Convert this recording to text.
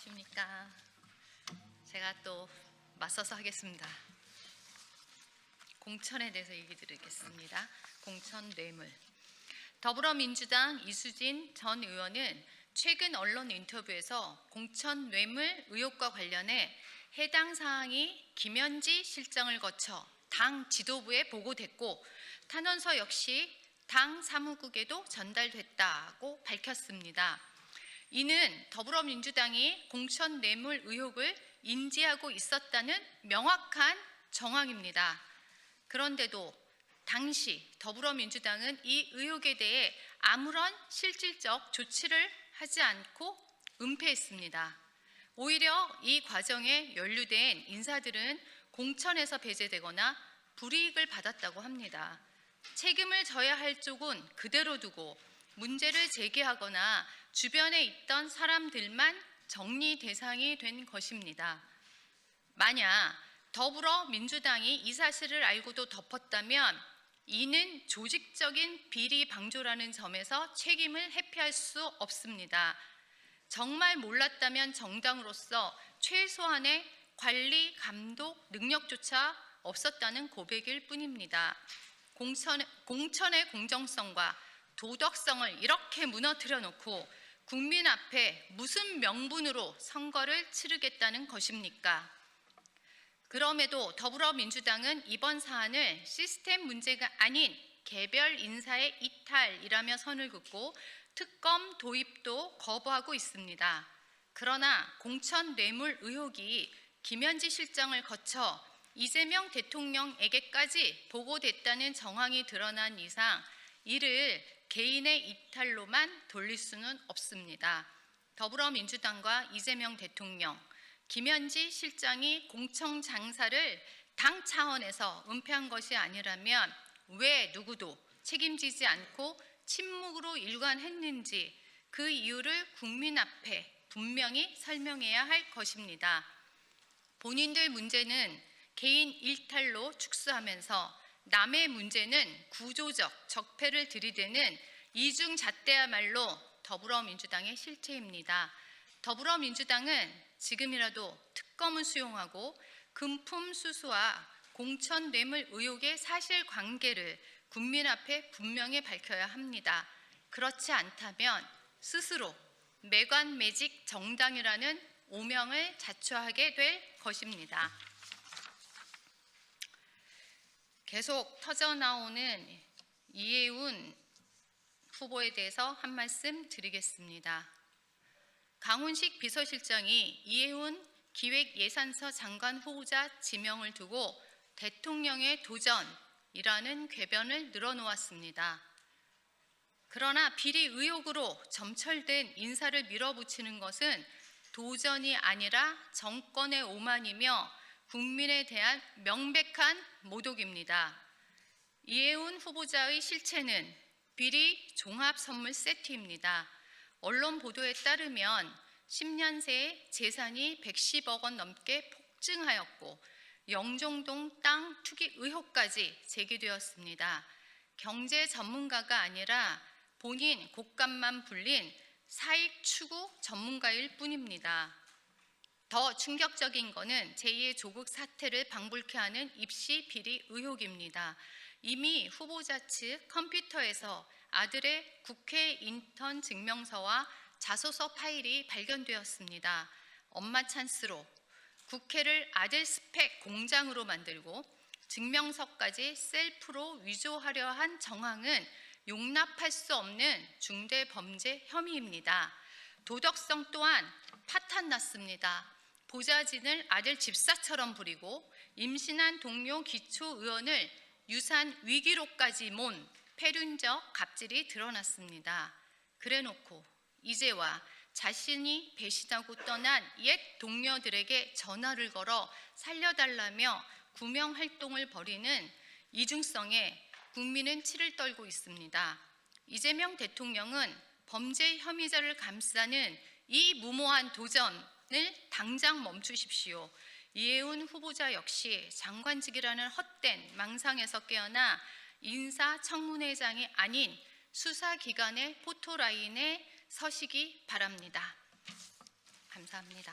안녕하십니까. 제가 또 맞서서 하겠습니다. 공천에 대해서 얘기 드리겠습니다. 공천 뇌물. 더불어민주당 이수진 전 의원은 최근 언론 인터뷰에서 공천 뇌물 의혹과 관련해 해당 사항이 김현지 실장을 거쳐 당 지도부에 보고됐고 탄원서 역시 당 사무국에도 전달됐다고 밝혔습니다. 이는 더불어민주당이 공천 뇌물 의혹을 인지하고 있었다는 명확한 정황입니다. 그런데도 당시 더불어민주당은 이 의혹에 대해 아무런 실질적 조치를 하지 않고 은폐했습니다. 오히려 이 과정에 연루된 인사들은 공천에서 배제되거나 불이익을 받았다고 합니다. 책임을 져야 할 쪽은 그대로 두고 문제를 제기하거나 주변에 있던 사람들만 정리 대상이 된 것입니다. 만약 더불어민주당이 이 사실을 알고도 덮었다면 이는 조직적인 비리 방조라는 점에서 책임을 회피할 수 없습니다. 정말 몰랐다면 정당으로서 최소한의 관리, 감독 능력조차 없었다는 고백일 뿐입니다. 공천의 공정성과 도덕성을 이렇게 무너뜨려 놓고 국민 앞에 무슨 명분으로 선거를 치르겠다는 것입니까? 그럼에도 더불어민주당은 이번 사안을 시스템 문제가 아닌 개별 인사의 이탈이라며 선을 긋고 특검 도입도 거부하고 있습니다. 그러나 공천 뇌물 의혹이 김현지 실장을 거쳐 이재명 대통령에게까지 보고됐다는 정황이 드러난 이상 이를 개인의 이탈로만 돌릴 수는 없습니다. 더불어민주당과 이재명 대통령, 김현지 실장이 공천 장사를 당 차원에서 은폐한 것이 아니라면 왜 누구도 책임지지 않고 침묵으로 일관했는지 그 이유를 국민 앞에 분명히 설명해야 할 것입니다. 본인들 문제는 개인 일탈로 축소하면서 남의 문제는 구조적 적폐를 들이대는 이중잣대야말로 더불어민주당의 실체입니다. 더불어민주당은 지금이라도 특검을 수용하고 금품 수수와 공천 뇌물 의혹의 사실관계를 국민 앞에 분명히 밝혀야 합니다. 그렇지 않다면 스스로 매관매직 정당이라는 오명을 자초하게 될 것입니다. 계속 터져나오는 이해운 후보에 대해서 한 말씀 드리겠습니다. 강훈식 비서실장이 이해운 기획예산서 장관 후보자 지명을 두고 대통령의 도전이라는 궤변을 늘어놓았습니다. 그러나 비리 의혹으로 점철된 인사를 밀어붙이는 것은 도전이 아니라 정권의 오만이며 국민에 대한 명백한 모독입니다. 이해운 후보자의 실체는 비리 종합 선물 세트입니다. 언론 보도에 따르면 10년 새에 재산이 110억 원 넘게 폭증하였고 영종동 땅 투기 의혹까지 제기되었습니다. 경제 전문가가 아니라 본인 곡감만 불린 사익 추구 전문가일 뿐입니다. 더 충격적인 것은 제2의 조국 사태를 방불케 하는 입시 비리 의혹입니다. 이미 후보자 측 컴퓨터에서 아들의 국회 인턴 증명서와 자소서 파일이 발견되었습니다. 엄마 찬스로 국회를 아들 스펙 공장으로 만들고 증명서까지 셀프로 위조하려 한 정황은 용납할 수 없는 중대 범죄 혐의입니다. 도덕성 또한 파탄났습니다. 보좌진을 아들 집사처럼 부리고 임신한 동료 기초의원을 유산 위기로까지 몬 패륜적 갑질이 드러났습니다. 그래놓고 이제와 자신이 배신하고 떠난 옛 동료들에게 전화를 걸어 살려달라며 구명 활동을 벌이는 이중성에 국민은 치를 떨고 있습니다. 이재명 대통령은 범죄 혐의자를 감싸는 이 무모한 도전을 당장 멈추십시오. 이해운 후보자 역시 장관직이라는 헛된 망상에서 깨어나 인사청문회장이 아닌 수사기관의 포토라인에 서시기 바랍니다. 감사합니다.